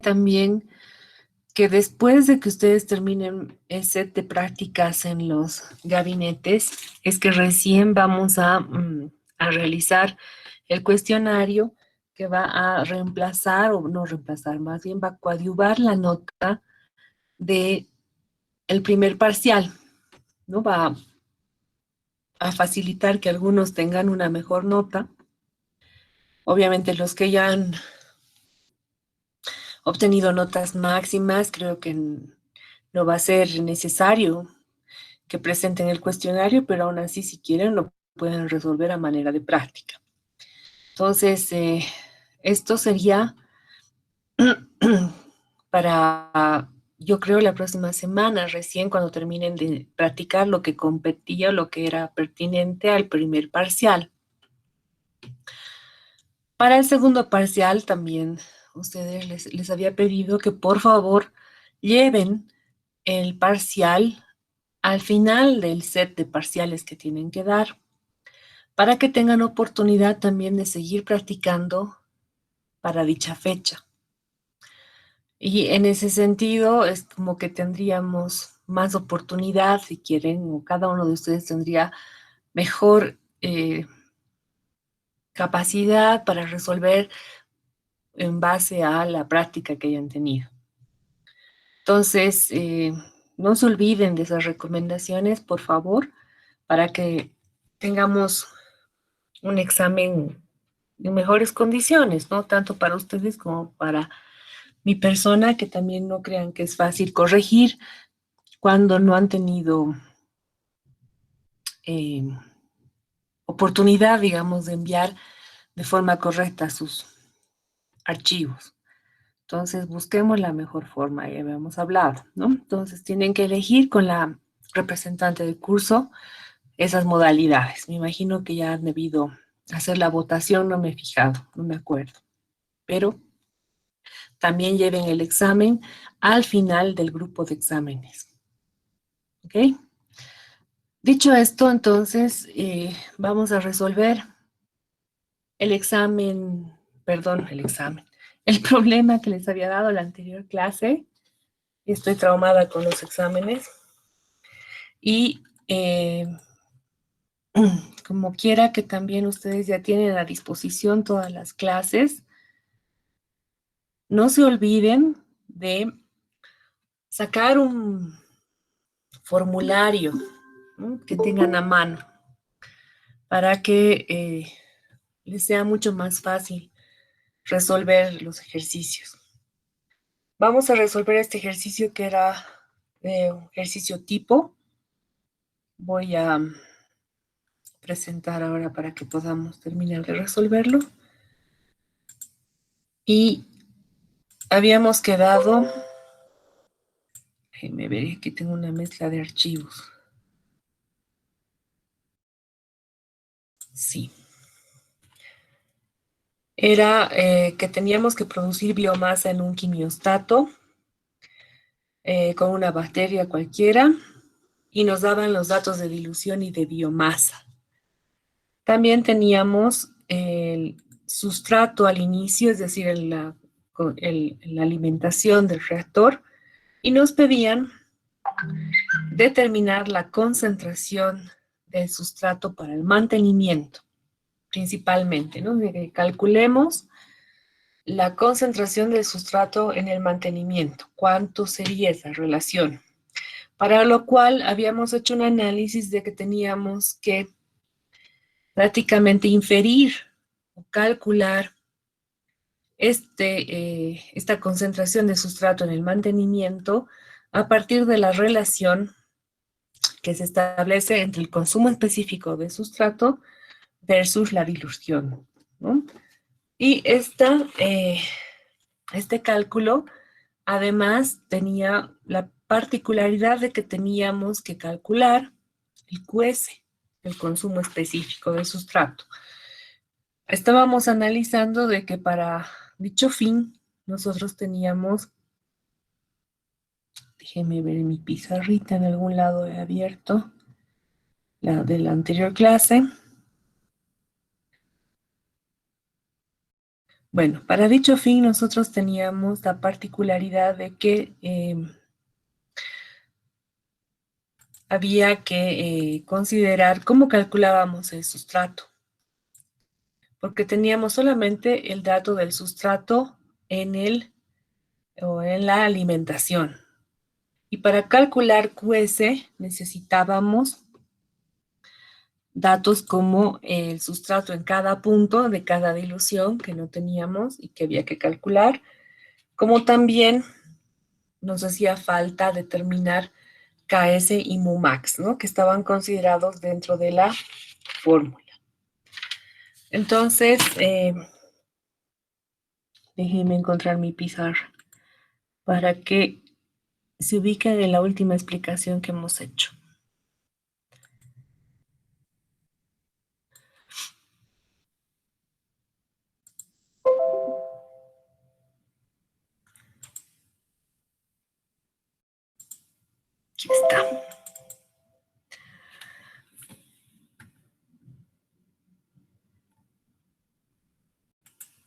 también que después de que ustedes terminen el set de prácticas en los gabinetes, es que recién vamos a realizar el cuestionario que va a reemplazar, o no reemplazar, más bien va a coadyuvar la nota de el primer parcial, ¿no? Va a facilitar que algunos tengan una mejor nota. Obviamente los que ya han obtenido notas máximas, creo que no va a ser necesario que presenten el cuestionario, pero aún así, si quieren, lo pueden resolver a manera de práctica. Entonces, esto sería para, yo creo, la próxima semana, recién cuando terminen de practicar lo que competía, lo que era pertinente al primer parcial. Para el segundo parcial también, ustedes les había pedido que por favor lleven el parcial al final del set de parciales que tienen que dar, para que tengan oportunidad también de seguir practicando para dicha fecha. Y en ese sentido es como que tendríamos más oportunidad, si quieren, o cada uno de ustedes tendría mejor capacidad para resolver en base a la práctica que hayan tenido. Entonces, no se olviden de esas recomendaciones, por favor, para que tengamos un examen en mejores condiciones, ¿no? Tanto para ustedes como para mi persona, que también no crean que es fácil corregir cuando no han tenido eh, oportunidad, digamos, de enviar de forma correcta sus archivos. Entonces, busquemos la mejor forma, ya habíamos hablado, ¿no? Entonces, tienen que elegir con la representante del curso esas modalidades. Me imagino que ya han debido hacer la votación, no me he fijado, no me acuerdo. Pero también lleven el examen al final del grupo de exámenes. ¿Ok? Dicho esto, entonces, vamos a resolver el problema que les había dado la anterior clase. Estoy traumada con los exámenes. Y como quiera que también ustedes ya tienen a disposición todas las clases, no se olviden de sacar un formulario, ¿no?, que tengan a mano para que les sea mucho más fácil resolver los ejercicios. Vamos a resolver este ejercicio que era un ejercicio tipo. Voy a presentar ahora para que podamos terminar de resolverlo. Y habíamos quedado, déjenme ver, aquí tengo una mezcla de archivos. Sí. Era que teníamos que producir biomasa en un quimiostato con una bacteria cualquiera y nos daban los datos de dilución y de biomasa. También teníamos el sustrato al inicio, es decir, la alimentación del reactor, y nos pedían determinar la concentración del sustrato para el mantenimiento, principalmente, ¿no? Calculemos la concentración del sustrato en el mantenimiento. ¿Cuánto sería esa relación? Para lo cual habíamos hecho un análisis de que teníamos que prácticamente inferir o calcular esta concentración de sustrato en el mantenimiento a partir de la relación que se establece entre el consumo específico de sustrato versus la dilución, ¿no? Y este cálculo además tenía la particularidad de que teníamos que calcular el QS, el consumo específico de sustrato. Estábamos analizando de que para dicho fin nosotros teníamos, déjenme ver en mi pizarrita, en algún lado he abierto la de la anterior clase. Bueno, para dicho fin nosotros teníamos la particularidad de que había que considerar cómo calculábamos el sustrato, porque teníamos solamente el dato del sustrato en en la alimentación. Y para calcular QS necesitábamos datos como el sustrato en cada punto de cada dilución que no teníamos y que había que calcular, como también nos hacía falta determinar KS y MUMAX, ¿no? Que estaban considerados dentro de la fórmula. Entonces, déjenme encontrar mi pizarra para que se ubiquen en la última explicación que hemos hecho. Aquí está.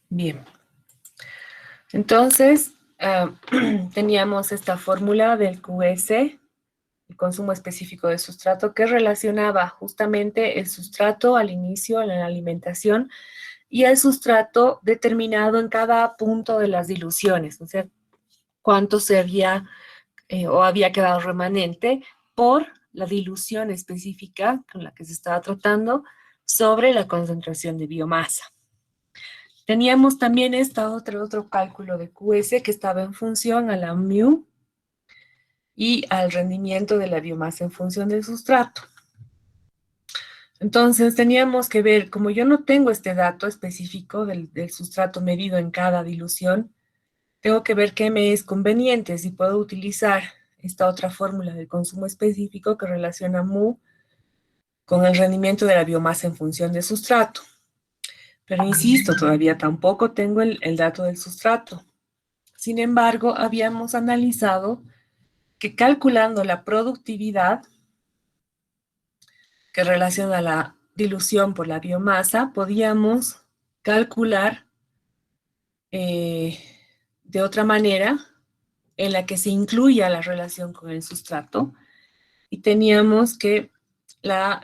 Bien. Entonces, teníamos esta fórmula del QS, el consumo específico de sustrato, que relacionaba justamente el sustrato al inicio en la alimentación y el sustrato determinado en cada punto de las diluciones, o sea, cuánto se había o había quedado remanente por la dilución específica con la que se estaba tratando sobre la concentración de biomasa. Teníamos también otro cálculo de QS que estaba en función a la mu y al rendimiento de la biomasa en función del sustrato. Entonces teníamos que ver, como yo no tengo este dato específico del sustrato medido en cada dilución, tengo que ver qué me es conveniente, si puedo utilizar esta otra fórmula del consumo específico que relaciona mu con el rendimiento de la biomasa en función del sustrato. Pero insisto, todavía tampoco tengo el dato del sustrato. Sin embargo, habíamos analizado que calculando la productividad que relaciona la dilución por la biomasa, podíamos calcular de otra manera en la que se incluya la relación con el sustrato y teníamos que la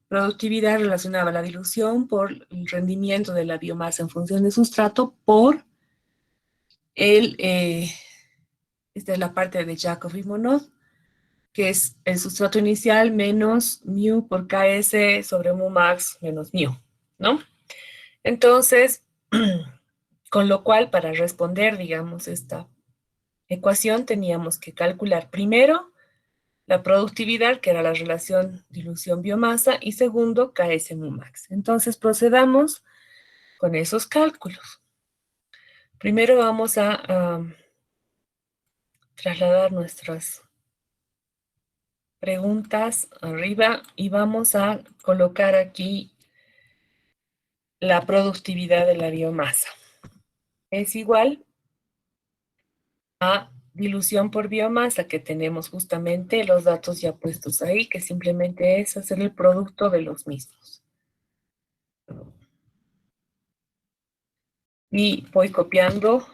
productividad relacionaba la dilución por el rendimiento de la biomasa en función del sustrato por esta es la parte de Jacob y Monod, que es el sustrato inicial menos mu por KS sobre mu max menos mu, ¿no? Entonces, con lo cual, para responder, digamos, esta ecuación, teníamos que calcular primero la productividad, que era la relación dilución-biomasa, y segundo, KS mu max. Entonces, procedamos con esos cálculos. Primero vamos a trasladar nuestras preguntas arriba y vamos a colocar aquí la productividad de la biomasa. Es igual a dilución por biomasa, que tenemos justamente los datos ya puestos ahí, que simplemente es hacer el producto de los mismos. Y voy copiando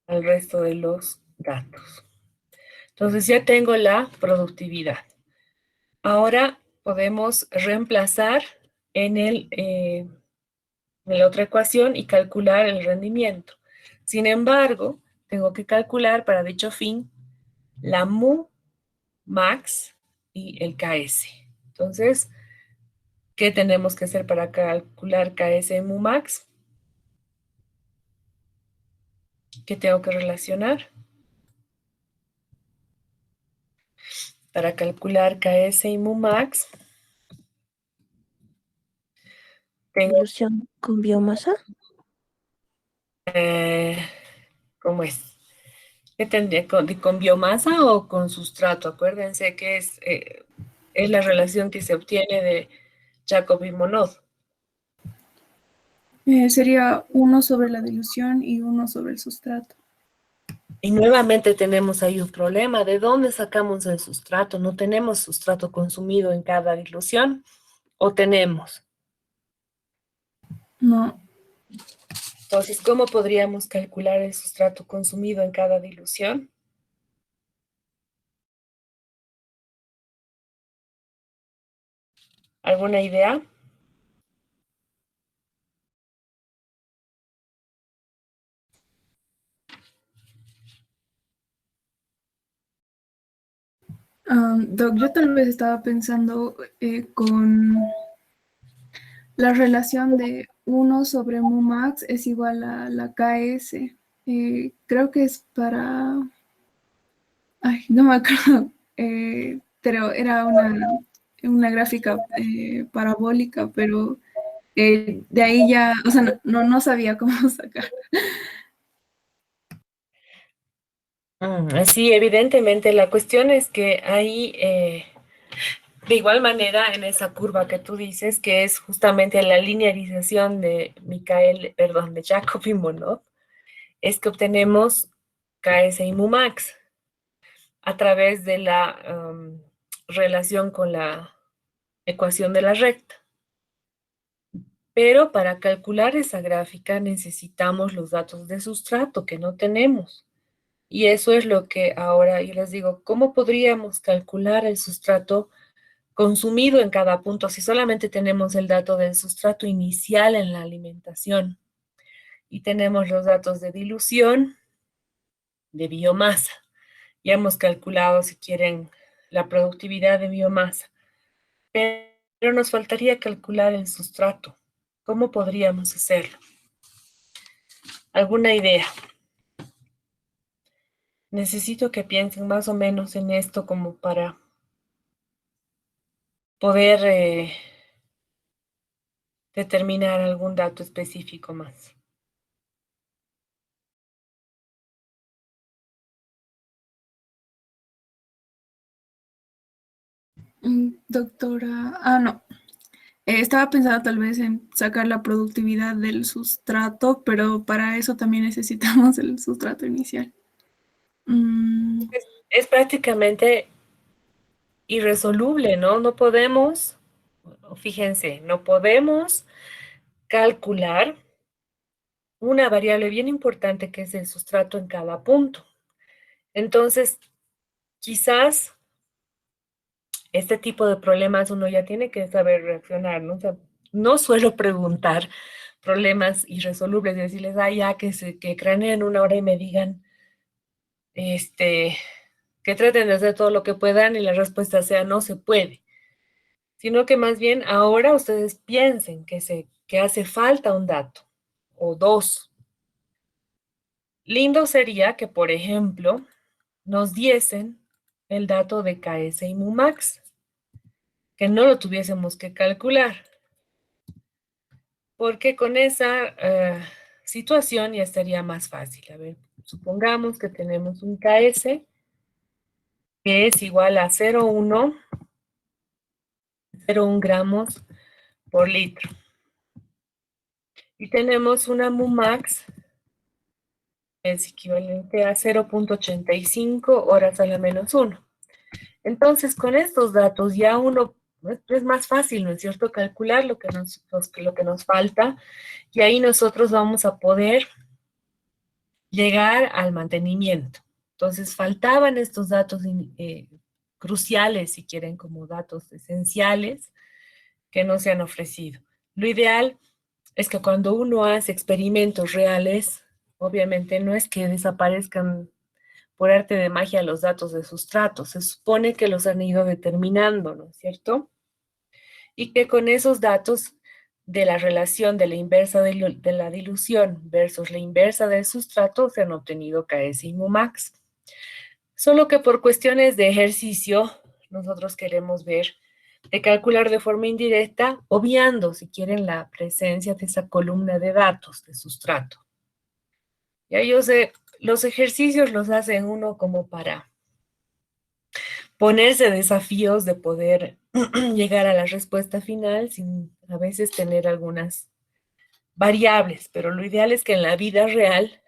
al resto de los datos. Entonces ya tengo la productividad. Ahora podemos reemplazar en la otra ecuación y calcular el rendimiento. Sin embargo, tengo que calcular para dicho fin la mu max y el KS. Entonces, ¿qué tenemos que hacer para calcular KS y mu max? ¿Qué tengo que relacionar? Para calcular KS y mu max, tengo, ¿Dilución con biomasa? ¿cómo es? ¿Qué tendría? ¿Con biomasa o con sustrato? Acuérdense que es la relación que se obtiene de Jacob y Monod. Sería uno sobre la dilución y uno sobre el sustrato. Y nuevamente tenemos ahí un problema. ¿De dónde sacamos el sustrato? ¿No tenemos sustrato consumido en cada dilución? ¿O tenemos? No. Entonces, ¿cómo podríamos calcular el sustrato consumido en cada dilución? ¿Alguna idea? Doc, yo tal vez estaba pensando con la relación de 1/mu max es igual a la KS. Creo que es para... Ay, no me acuerdo, pero era una gráfica parabólica, pero de ahí ya, o sea, no sabía cómo sacar. Sí, evidentemente la cuestión es que ahí, de igual manera, en esa curva que tú dices, que es justamente la linearización de de Jacob y Monod, es que obtenemos KS y Mumax a través de la relación con la ecuación de la recta. Pero para calcular esa gráfica necesitamos los datos de sustrato que no tenemos. Y eso es lo que ahora yo les digo, ¿cómo podríamos calcular el sustrato consumido en cada punto si solamente tenemos el dato del sustrato inicial en la alimentación y tenemos los datos de dilución, de biomasa? Ya hemos calculado, si quieren, la productividad de biomasa, pero nos faltaría calcular el sustrato. ¿Cómo podríamos hacerlo? ¿Alguna idea? Necesito que piensen más o menos en esto como para poder determinar algún dato específico más. Doctora, no. Estaba pensando tal vez en sacar la productividad del sustrato, pero para eso también necesitamos el sustrato inicial. Mm, Es prácticamente irresoluble, ¿no? No podemos, fíjense, no podemos calcular una variable bien importante que es el sustrato en cada punto. Entonces, quizás este tipo de problemas uno ya tiene que saber reaccionar, ¿no? O sea, no suelo preguntar problemas irresolubles y decirles, ya que craneen una hora y me digan, que traten de hacer todo lo que puedan y la respuesta sea no se puede, sino que más bien ahora ustedes piensen que hace falta un dato o dos. Lindo sería que, por ejemplo, nos diesen el dato de KS y MUMAX, que no lo tuviésemos que calcular, porque con esa situación ya estaría más fácil. A ver, supongamos que tenemos un KS que es igual a 0,1 gramos por litro. Y tenemos una MUMAX, es equivalente a 0,85 horas a la -1. Entonces, con estos datos ya uno es más fácil, ¿no es cierto?, calcular lo que nos falta, y ahí nosotros vamos a poder llegar al mantenimiento. Entonces, faltaban estos datos cruciales, si quieren, como datos esenciales, que no se han ofrecido. Lo ideal es que cuando uno hace experimentos reales, obviamente no es que desaparezcan por arte de magia los datos de sustrato, se supone que los han ido determinando, ¿no es cierto? Y que con esos datos de la relación de la inversa de la dilución versus la inversa del sustrato se han obtenido KS y MUMAX. Solo que por cuestiones de ejercicio, nosotros queremos ver de calcular de forma indirecta, obviando, si quieren, la presencia de esa columna de datos de sustrato. Ya yo sé, los ejercicios los hacen uno como para ponerse desafíos de poder llegar a la respuesta final sin a veces tener algunas variables, pero lo ideal es que en la vida real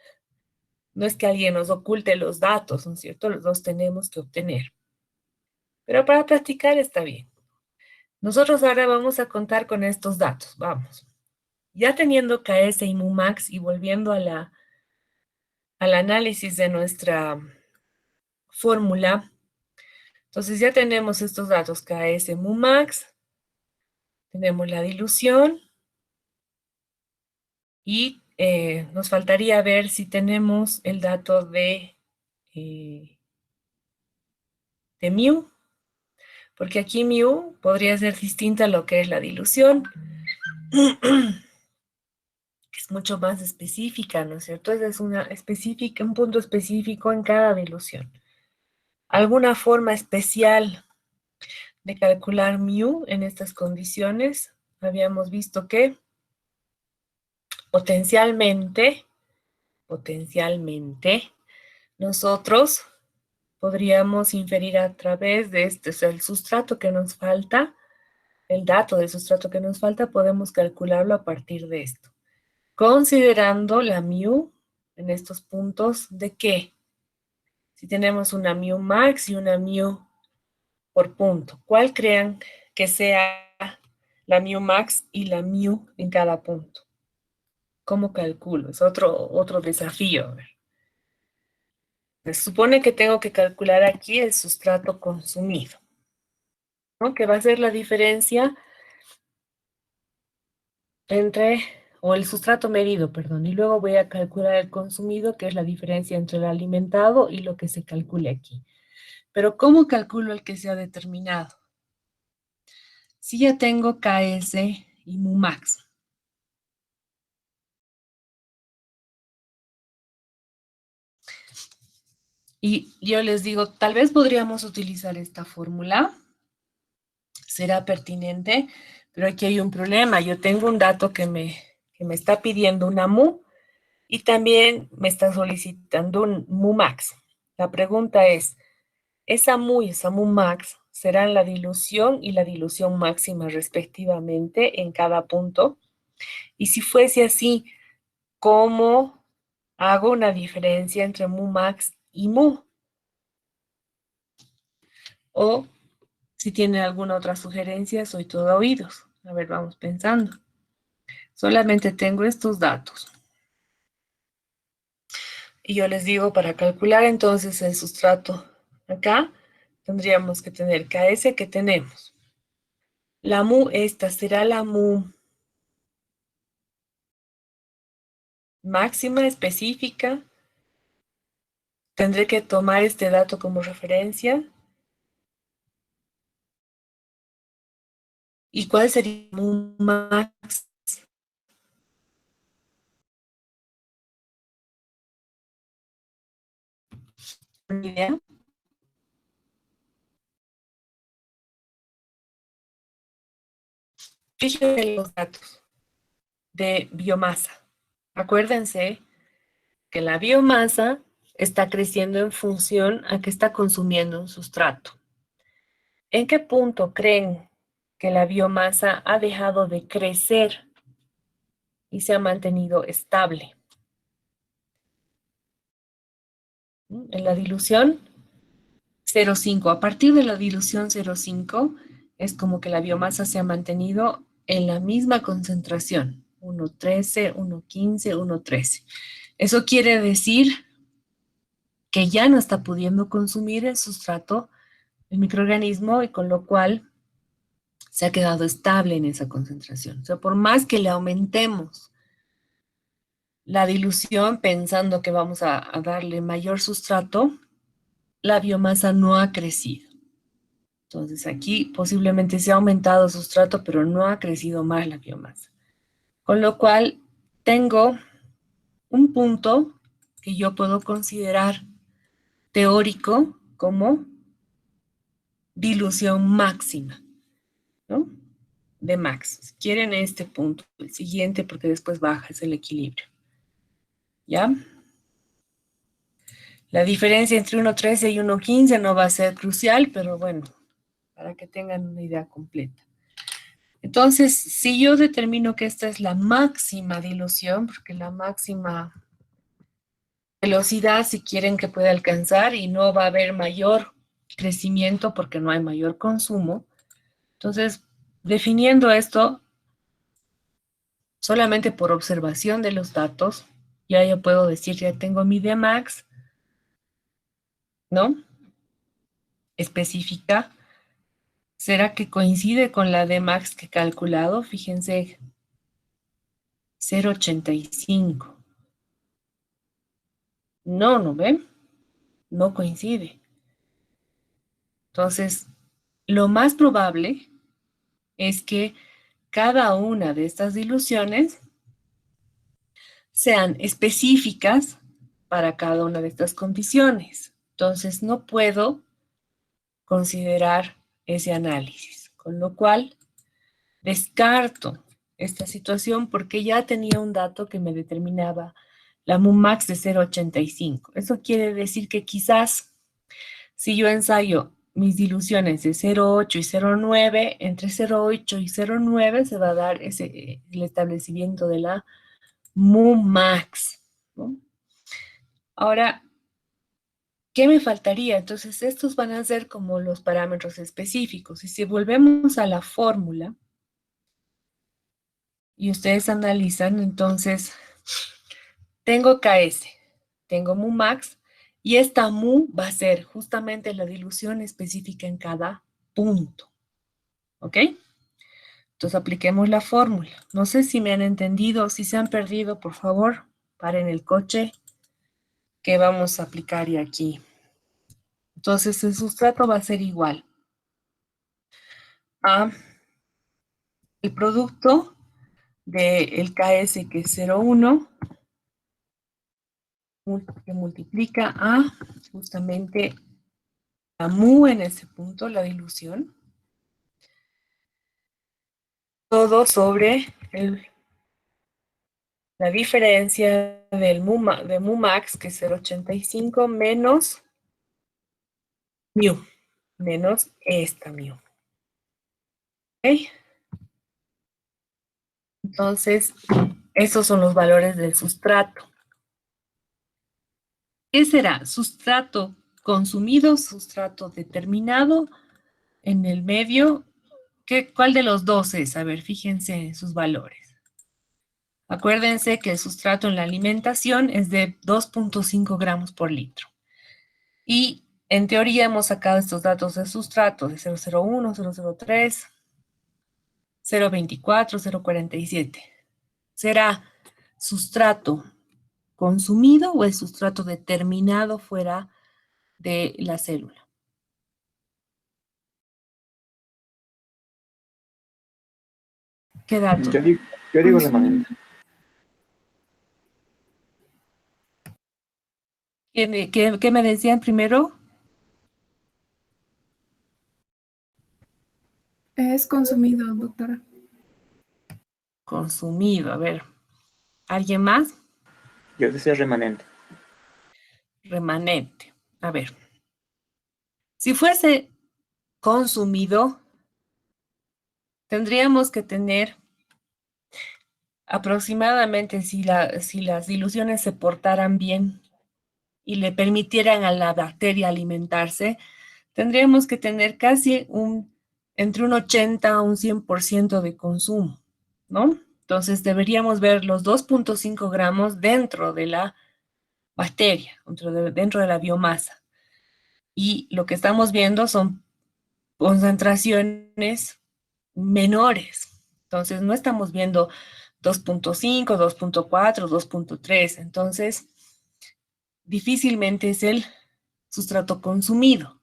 no es que alguien nos oculte los datos, ¿no es cierto? Los tenemos que obtener. Pero para practicar está bien. Nosotros ahora vamos a contar con estos datos, vamos. Ya teniendo KS y Mumax y volviendo al análisis de nuestra fórmula, entonces ya tenemos estos datos, KS, Mumax, tenemos la dilución y nos faltaría ver si tenemos el dato de mu, porque aquí mu podría ser distinta a lo que es la dilución, que es mucho más específica, ¿no es cierto? Esa es un punto específico en cada dilución. ¿Alguna forma especial de calcular mu en estas condiciones? Habíamos visto que potencialmente, nosotros podríamos inferir a través de este, o sea, el sustrato que nos falta, el dato del sustrato que nos falta, podemos calcularlo a partir de esto. Considerando la mu en estos puntos, ¿de qué? Si tenemos una mu max y una mu por punto, ¿cuál crean que sea la mu max y la mu en cada punto? ¿Cómo calculo? Es otro desafío. A ver. Se supone que tengo que calcular aquí el sustrato consumido, ¿no? Que va a ser la diferencia o el sustrato medido, perdón, y luego voy a calcular el consumido, que es la diferencia entre el alimentado y lo que se calcule aquí. Pero ¿cómo calculo el que se ha determinado? Si ya tengo KS y Mumax. Y yo les digo, tal vez podríamos utilizar esta fórmula, será pertinente, pero aquí hay un problema. Yo tengo un dato que me está pidiendo una mu y también me está solicitando un Mumax. La pregunta es, esa mu y esa Mumax serán la dilución y la dilución máxima respectivamente en cada punto. Y si fuese así, ¿cómo hago una diferencia entre Mumax y mu? O si tienen alguna otra sugerencia, soy todo oídos. A ver, vamos pensando. Solamente tengo estos datos. Y yo les digo, para calcular entonces el sustrato acá, tendríamos que tener KS que tenemos. La mu, esta será la mu máxima específica. Tendré que tomar este dato como referencia. ¿Y cuál sería mu max? ¿Una idea? Fíjense los datos de biomasa. Acuérdense que la biomasa está creciendo en función a que está consumiendo un sustrato. ¿En qué punto creen que la biomasa ha dejado de crecer y se ha mantenido estable? En la dilución 0,5. A partir de la dilución 0,5 es como que la biomasa se ha mantenido en la misma concentración, 1,13, 1,15, 1,13. Eso quiere decir que ya no está pudiendo consumir el sustrato, el microorganismo, y con lo cual se ha quedado estable en esa concentración. O sea, por más que le aumentemos la dilución pensando que vamos a darle mayor sustrato, la biomasa no ha crecido. Entonces aquí posiblemente se ha aumentado el sustrato, pero no ha crecido más la biomasa. Con lo cual tengo un punto que yo puedo considerar teórico como dilución máxima, ¿no? De max. Si quieren este punto, el siguiente, porque después baja, es el equilibrio. ¿Ya? La diferencia entre 1,13 y 1,15 no va a ser crucial, pero bueno, para que tengan una idea completa. Entonces, si yo determino que esta es la máxima dilución, porque la máxima velocidad, si quieren que pueda alcanzar, y no va a haber mayor crecimiento porque no hay mayor consumo, entonces, definiendo esto, solamente por observación de los datos, ya yo puedo decir, ya tengo mi Dmax, ¿no? Específica. ¿Será que coincide con la Dmax que he calculado? Fíjense, 0,85. No, ¿no ven? No coincide. Entonces, lo más probable es que cada una de estas diluciones sean específicas para cada una de estas condiciones. Entonces, no puedo considerar ese análisis, con lo cual descarto esta situación porque ya tenía un dato que me determinaba la Mumax de 0,85. Eso quiere decir que quizás si yo ensayo mis diluciones de 0,8 y 0,9, entre 0,8 y 0,9 se va a dar el establecimiento de la Mumax, ¿no? Ahora, ¿qué me faltaría? Entonces, estos van a ser como los parámetros específicos. Y si volvemos a la fórmula y ustedes analizan, entonces, tengo KS, tengo Mumax, y esta Mu va a ser justamente la dilución específica en cada punto. ¿Ok? Entonces, apliquemos la fórmula. No sé si me han entendido, si se han perdido, por favor, paren el coche que vamos a aplicar y aquí. Entonces, el sustrato va a ser igual a el producto del KS, que es 0,1, que multiplica a justamente la mu en ese punto, la dilución, todo sobre la diferencia de Mumax, que es 0,85, menos mu, menos esta mu. ¿Ok? Entonces, esos son los valores del sustrato. ¿Qué será? Sustrato consumido, sustrato determinado en el medio. ¿Cuál de los dos es? A ver, fíjense en sus valores. Acuérdense que el sustrato en la alimentación es de 2,5 gramos por litro. Y en teoría hemos sacado estos datos de sustrato de 0,01, 0,03, 0,24, 0,47. ¿Será sustrato consumido o el sustrato determinado fuera de la célula? ¿Qué dato? Yo digo remanente. ¿Qué me decían primero? Es consumido, doctora. Consumido. A ver, ¿alguien más? Yo decía remanente. Remanente. A ver, si fuese consumido, tendríamos que tener aproximadamente, si las diluciones se portaran bien y le permitieran a la bacteria alimentarse, tendríamos que tener casi entre un 80 a un 100% de consumo, ¿no? Entonces deberíamos ver los 2,5 gramos dentro de la bacteria, dentro de la biomasa. Y lo que estamos viendo son concentraciones menores. Entonces no estamos viendo 2,5, 2,4, 2,3. Entonces, difícilmente es el sustrato consumido.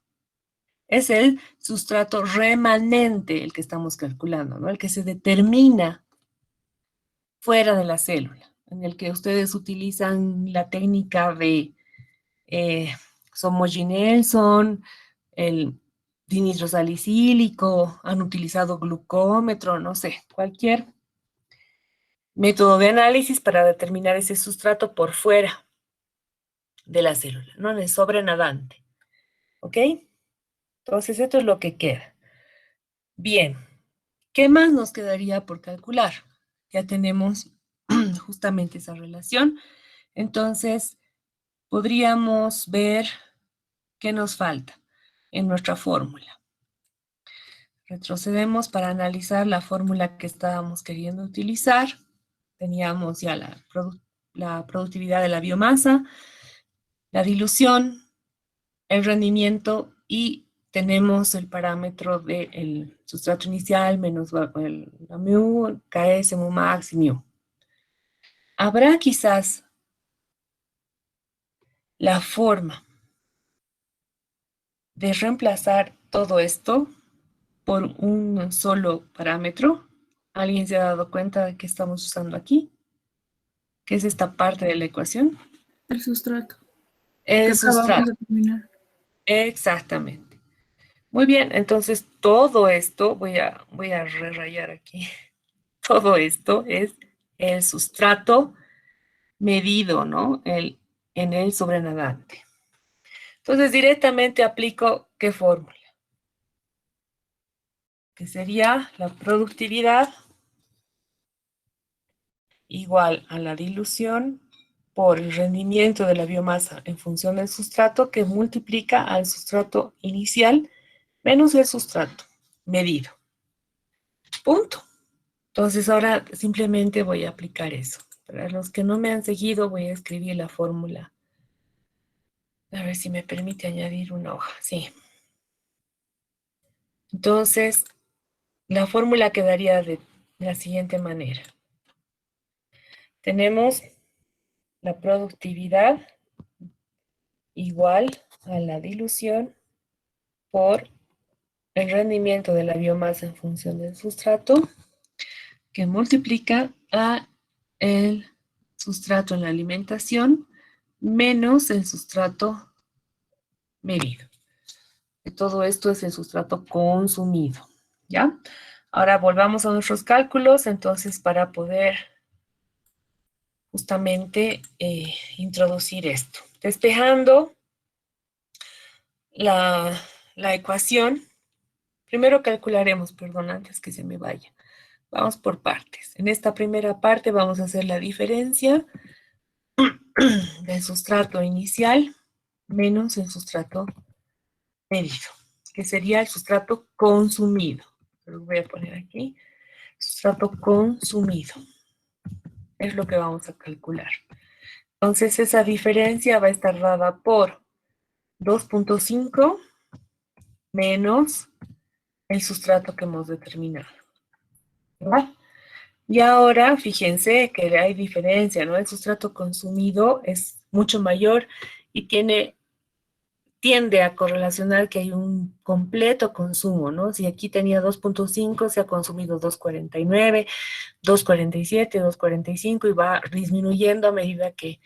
Es el sustrato remanente el que estamos calculando, ¿no? El que se determina fuera de la célula, en el que ustedes utilizan la técnica de Somogyi-Nelson, el dinitrosalicílico, han utilizado glucómetro, no sé, cualquier método de análisis para determinar ese sustrato por fuera de la célula, no en el sobrenadante. ¿Ok? Entonces, esto es lo que queda. Bien, ¿qué más nos quedaría por calcular? Ya tenemos justamente esa relación. Entonces, podríamos ver qué nos falta en nuestra fórmula. Retrocedemos para analizar la fórmula que estábamos queriendo utilizar. teníamos ya la productividad de la biomasa, la dilución, el rendimiento y tenemos el parámetro del sustrato inicial menos la mu, KS, mu max y mu. Habrá quizás la forma de reemplazar todo esto por un solo parámetro. ¿Alguien se ha dado cuenta de qué estamos usando aquí? ¿Qué es esta parte de la ecuación? El sustrato. Que El acabamos sustrato. de terminar. Exactamente. Muy bien, entonces todo esto, voy a rerayar aquí. Todo esto es el sustrato medido, ¿no? En el sobrenadante. Entonces directamente aplico ¿qué fórmula? Que sería la productividad igual a la dilución por el rendimiento de la biomasa en función del sustrato que multiplica al sustrato inicial menos el sustrato medido. Punto. Entonces ahora simplemente voy a aplicar eso. Para los que no me han seguido voy a escribir la fórmula. A ver si me permite añadir una hoja. Sí. Entonces, la fórmula quedaría de la siguiente manera. Tenemos la productividad igual a la dilución por el rendimiento de la biomasa en función del sustrato que multiplica a el sustrato en la alimentación menos el sustrato medido. Y todo esto es el sustrato consumido, ¿ya? Ahora volvamos a nuestros cálculos, entonces para poder justamente introducir esto. Despejando la ecuación, primero calcularemos, perdón, antes que se me vaya. Vamos por partes. En esta primera parte vamos a hacer la diferencia del sustrato inicial menos el sustrato medido, que sería el sustrato consumido. Lo voy a poner aquí. Sustrato consumido. Es lo que vamos a calcular. Entonces esa diferencia va a estar dada por 2.5 menos el sustrato que hemos determinado. ¿Verdad? Y ahora fíjense que hay diferencia, ¿no? El sustrato consumido es mucho mayor y tiende a correlacionar que hay un completo consumo, ¿no? Si aquí tenía 2.5, se ha consumido 2.49, 2.47, 2.45 y va disminuyendo a medida que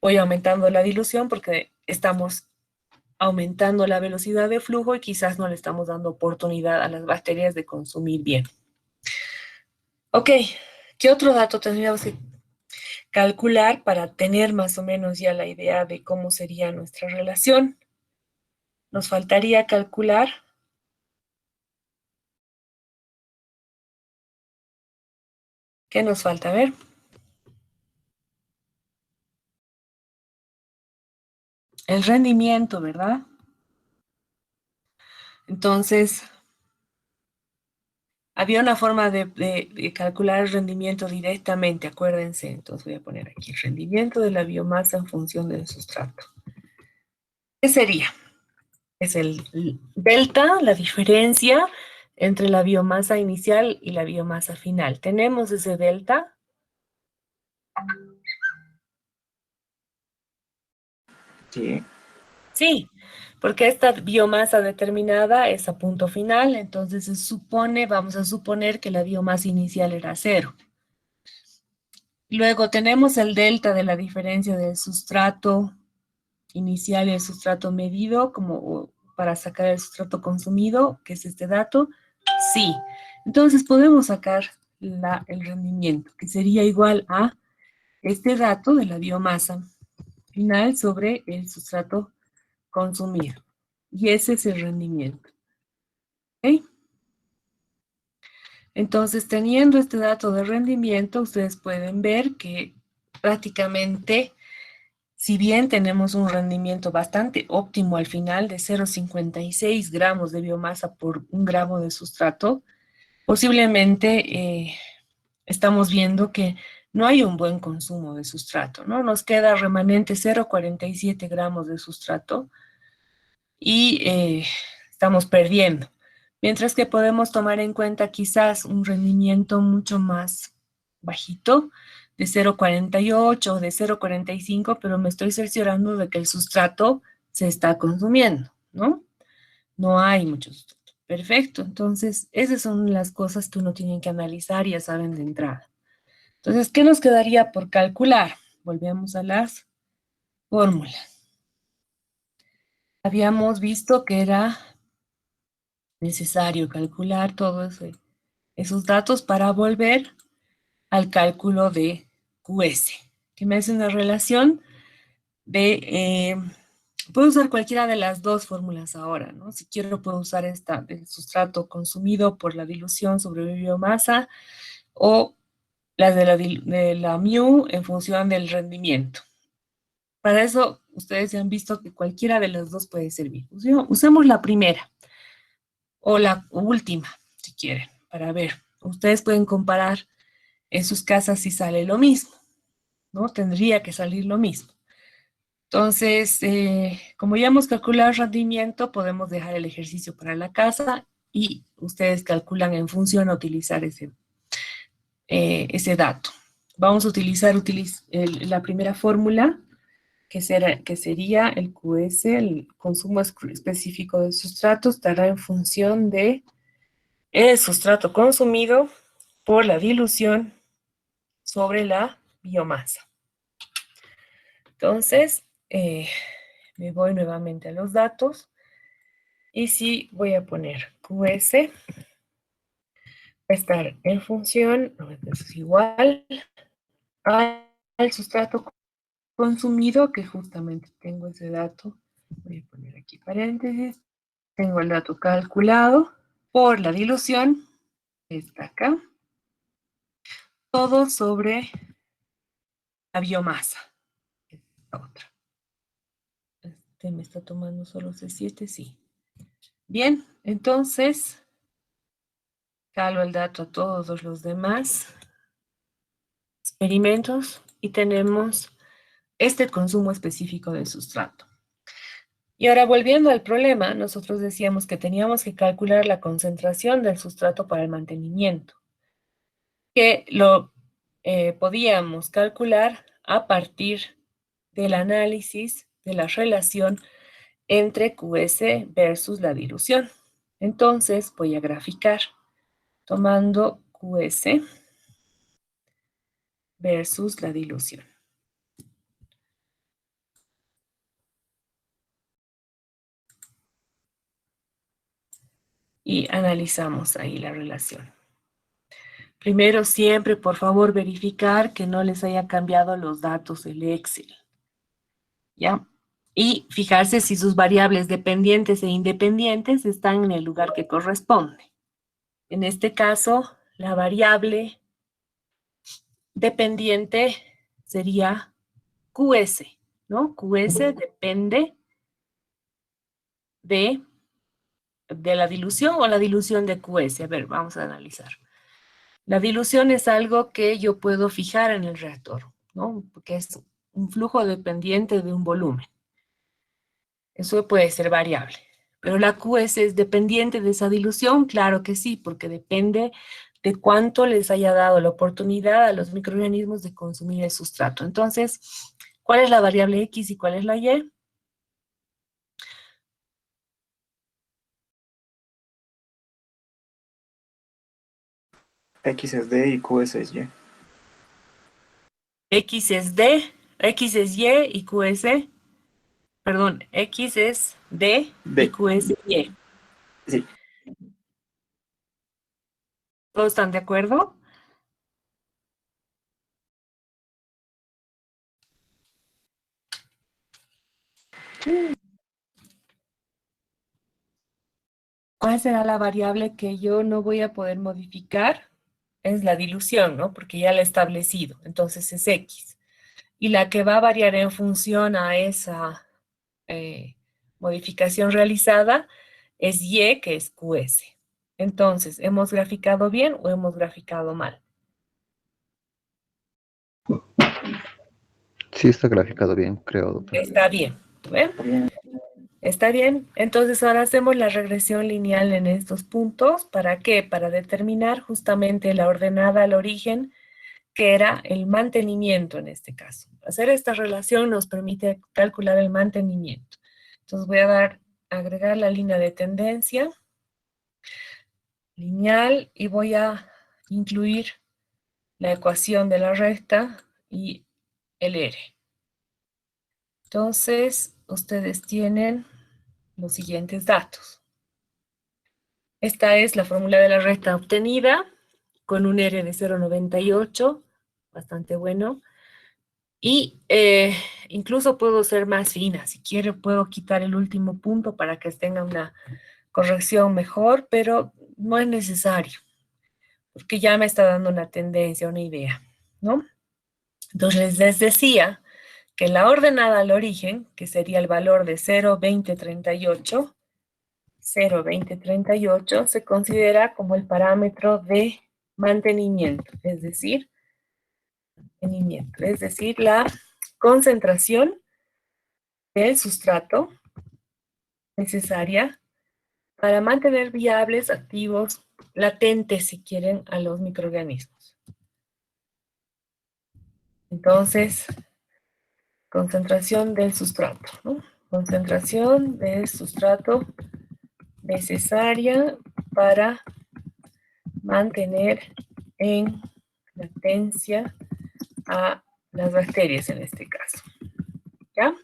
voy aumentando la dilución porque estamos aumentando la velocidad de flujo y quizás no le estamos dando oportunidad a las bacterias de consumir bien. Ok, ¿qué otro dato tendríamos que calcular para tener más o menos ya la idea de cómo sería nuestra relación? Nos faltaría calcular ¿qué nos falta? A ver. El rendimiento, ¿verdad? Entonces, había una forma de calcular el rendimiento directamente, acuérdense. Entonces voy a poner aquí el rendimiento de la biomasa en función del sustrato. ¿Qué sería? Es el delta, la diferencia entre la biomasa inicial y la biomasa final. ¿Tenemos ese delta? Sí. Sí, porque esta biomasa determinada es a punto final, entonces vamos a suponer que la biomasa inicial era 0. Luego tenemos el delta de la diferencia del sustrato inicial y el sustrato medido, como para sacar el sustrato consumido, que es este dato. Sí, entonces podemos sacar el rendimiento, que sería igual a este dato de la biomasa final sobre el sustrato consumido. Y ese es el rendimiento. ¿Ok? Entonces, teniendo este dato de rendimiento, ustedes pueden ver que prácticamente, si bien tenemos un rendimiento bastante óptimo al final de 0,56 gramos de biomasa por 1 gramo de sustrato, posiblemente estamos viendo que no hay un buen consumo de sustrato, ¿no? Nos queda remanente 0,47 gramos de sustrato y estamos perdiendo. Mientras que podemos tomar en cuenta quizás un rendimiento mucho más bajito, de 0,48 o de 0,45, pero me estoy cerciorando de que el sustrato se está consumiendo, ¿no? No hay mucho sustrato. Perfecto, entonces esas son las cosas que uno tiene que analizar, ya saben, de entrada. Entonces, ¿qué nos quedaría por calcular? Volvemos a las fórmulas. Habíamos visto que era necesario calcular todos esos datos para volver al cálculo de QS, que me hace una relación de, puedo usar cualquiera de las dos fórmulas ahora, ¿no? Si quiero puedo usar esta del sustrato consumido por la dilución sobre biomasa o las de la mu en función del rendimiento. Para eso, ustedes ya han visto que cualquiera de las dos puede servir. Usemos la primera o la última, si quieren, para ver. Ustedes pueden comparar en sus casas si sale lo mismo, ¿no? Tendría que salir lo mismo. Entonces, como ya hemos calculado el rendimiento, podemos dejar el ejercicio para la casa y ustedes calculan en función a utilizar ese dato. Vamos a utilizar la primera fórmula, que sería el QS, el consumo específico de sustrato, estará en función de el sustrato consumido por la dilución sobre la biomasa. Entonces, me voy nuevamente a los datos y sí voy a poner QS, va a estar en función, es igual al sustrato consumido, que justamente tengo ese dato. Voy a poner aquí paréntesis. Tengo el dato calculado por la dilución, está acá, todo sobre la biomasa. Esta otra. Este me está tomando solo C7, sí. Bien, entonces, calo el dato a todos los demás experimentos y tenemos este consumo específico de sustrato. Y ahora volviendo al problema, nosotros decíamos que teníamos que calcular la concentración del sustrato para el mantenimiento, que lo podíamos calcular a partir del análisis de la relación entre QS versus la dilución. Entonces voy a graficar tomando QS versus la dilución. Y analizamos ahí la relación. Primero, siempre, por favor, verificar que no les haya cambiado los datos del Excel. ¿Ya? Y fijarse si sus variables dependientes e independientes están en el lugar que corresponde. En este caso, la variable dependiente sería QS, ¿no? QS depende de la dilución o la dilución de QS. A ver, vamos a analizar. La dilución es algo que yo puedo fijar en el reactor, ¿no? Porque es un flujo dependiente de un volumen. Eso puede ser variable. Pero la QS es dependiente de esa dilución, claro que sí, porque depende de cuánto les haya dado la oportunidad a los microorganismos de consumir el sustrato. Entonces, ¿cuál es la variable X y cuál es la Y? X es D y Q es Y. X es D, X es Y Q es, perdón, X es D y D. Q es Y. Sí. ¿Todos están de acuerdo? ¿Cuál será la variable que yo no voy a poder modificar? Es la dilución, ¿no? Porque ya la he establecido, entonces es X. Y la que va a variar en función a esa modificación realizada es Y, que es QS. Entonces, ¿hemos graficado bien o hemos graficado mal? Sí, está graficado bien, creo, doctora. Está bien. ¿Ven? Bien. Está bien. Entonces ahora hacemos la regresión lineal en estos puntos. ¿Para qué? Para determinar justamente la ordenada al origen, que era el mantenimiento en este caso. Hacer esta relación nos permite calcular el mantenimiento. Entonces voy a agregar la línea de tendencia lineal y voy a incluir la ecuación de la recta y el R. Entonces, ustedes tienen los siguientes datos. Esta es la fórmula de la recta obtenida con un R de 0,98, bastante bueno. Y incluso puedo ser más fina. Si quiere, puedo quitar el último punto para que tenga una corrección mejor, pero no es necesario, porque ya me está dando una tendencia, una idea, ¿no? Entonces, les decía que la ordenada al origen, que sería el valor de 0,2038, 0,2038 se considera como el parámetro de mantenimiento, es decir, la concentración del sustrato necesaria para mantener viables, activos, latentes, si quieren, a los microorganismos. Entonces, concentración del sustrato, ¿no? Concentración del sustrato necesaria para mantener en latencia a las bacterias en este caso. ¿Ya?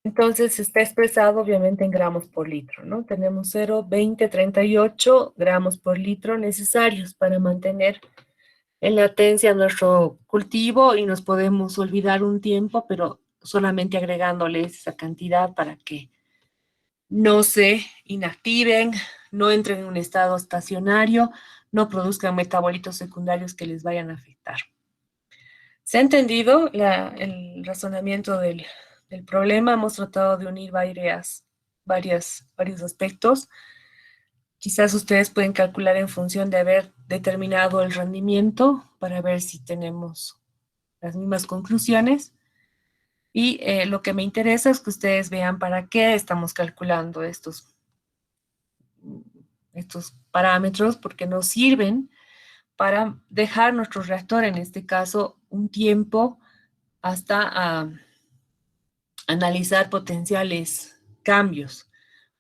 Entonces está expresado obviamente en gramos por litro, ¿no? Tenemos 0,2038 gramos por litro necesarios para mantener en latencia nuestro cultivo y nos podemos olvidar un tiempo, pero solamente agregándoles esa cantidad para que no se inactiven, no entren en un estado estacionario, no produzcan metabolitos secundarios que les vayan a afectar. ¿Se ha entendido el razonamiento del problema? Hemos tratado de unir varios aspectos. Quizás ustedes pueden calcular en función de haber determinado el rendimiento para ver si tenemos las mismas conclusiones. Y lo que me interesa es que ustedes vean para qué estamos calculando estos parámetros, porque nos sirven para dejar nuestro reactor, en este caso, un tiempo hasta analizar potenciales cambios.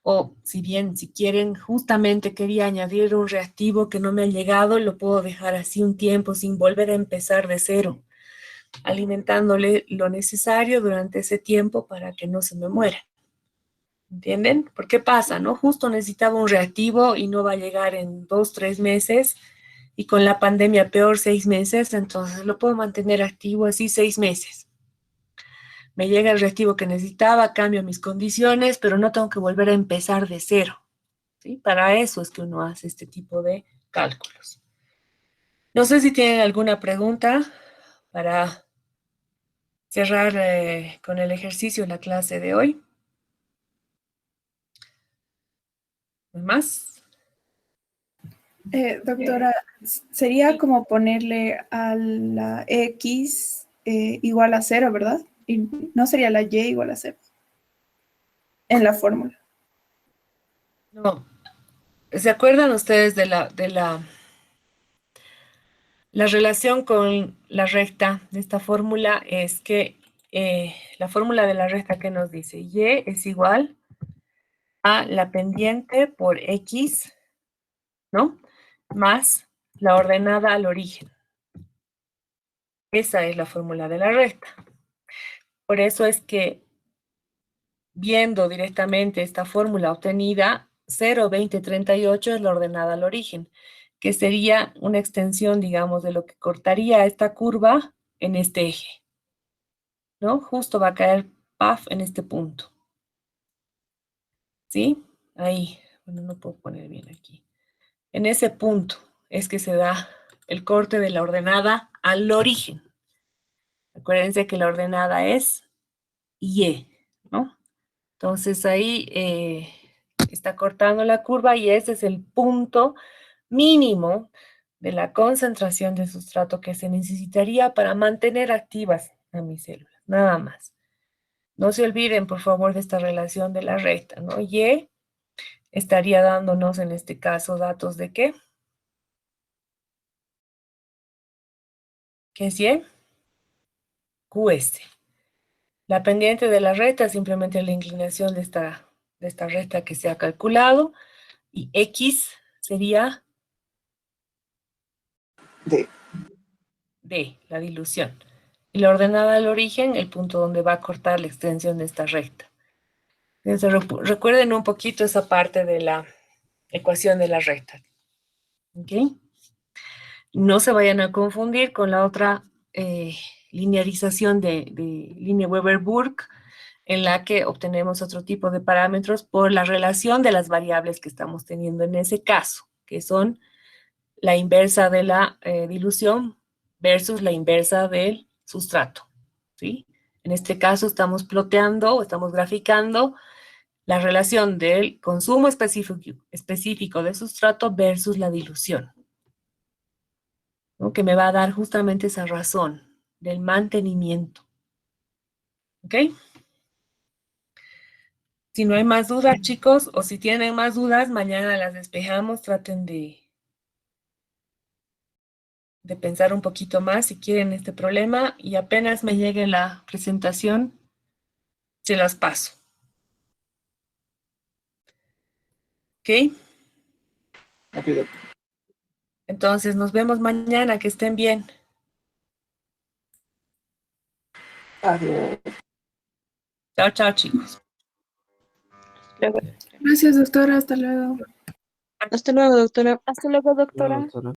O si bien, si quieren, justamente quería añadir un reactivo que no me ha llegado, lo puedo dejar así un tiempo sin volver a empezar de cero, alimentándole lo necesario durante ese tiempo para que no se me muera. ¿Entienden? ¿Por qué pasa, no? Justo necesitaba un reactivo y no va a llegar en 2, 3 meses, y con la pandemia peor 6 meses, entonces lo puedo mantener activo así 6 meses. Me llega el reactivo que necesitaba, cambio mis condiciones, pero no tengo que volver a empezar de cero, ¿sí? Para eso es que uno hace este tipo de cálculos. No sé si tienen alguna pregunta para cerrar con el ejercicio la clase de hoy. ¿No más? Doctora, sería como ponerle a la X igual a 0, ¿verdad? Y no sería la Y igual a 0 en la fórmula. No. ¿Se acuerdan ustedes de la relación con la recta de esta fórmula? Es que la fórmula de la recta que nos dice Y es igual a la pendiente por X, ¿no? Más la ordenada al origen. Esa es la fórmula de la recta. Por eso es que, viendo directamente esta fórmula obtenida, 0,2038 es la ordenada al origen, que sería una extensión, digamos, de lo que cortaría esta curva en este eje, ¿no? Justo va a caer, ¡paf!, en este punto. ¿Sí? Ahí. Bueno, no puedo poner bien aquí. En ese punto es que se da el corte de la ordenada al origen. Acuérdense que la ordenada es Y, ¿no? Entonces ahí está cortando la curva y ese es el punto mínimo de la concentración de sustrato que se necesitaría para mantener activas a mis células. nada más. No se olviden, por favor, de esta relación de la recta, ¿no? Y estaría dándonos en este caso datos de ¿qué? ¿Qué es Y? QS. La pendiente de la recta es simplemente la inclinación de esta recta que se ha calculado. Y X sería D. D, la dilución. Y la ordenada del origen, el punto donde va a cortar la extensión de esta recta. Entonces, recuerden un poquito esa parte de la ecuación de la recta. ¿Ok? No se vayan a confundir con la otra linearización de línea Weber-Burke, en la que obtenemos otro tipo de parámetros por la relación de las variables que estamos teniendo en ese caso, que son la inversa de la dilución versus la inversa del sustrato, ¿sí? En este caso estamos ploteando o estamos graficando la relación del consumo específico de sustrato versus la dilución, ¿no? Que me va a dar justamente esa razón del mantenimiento. ¿Ok? Si no hay más dudas, chicos, o si tienen más dudas, mañana las despejamos. Traten de pensar un poquito más si quieren este problema y apenas me llegue la presentación, se las paso. ¿Ok? Ok, doctor. Entonces, nos vemos mañana. Que estén bien. Adiós. Chao, chao, chicos. Gracias, doctora. Hasta luego. Hasta luego, doctora. Hasta luego, doctora. Doctora.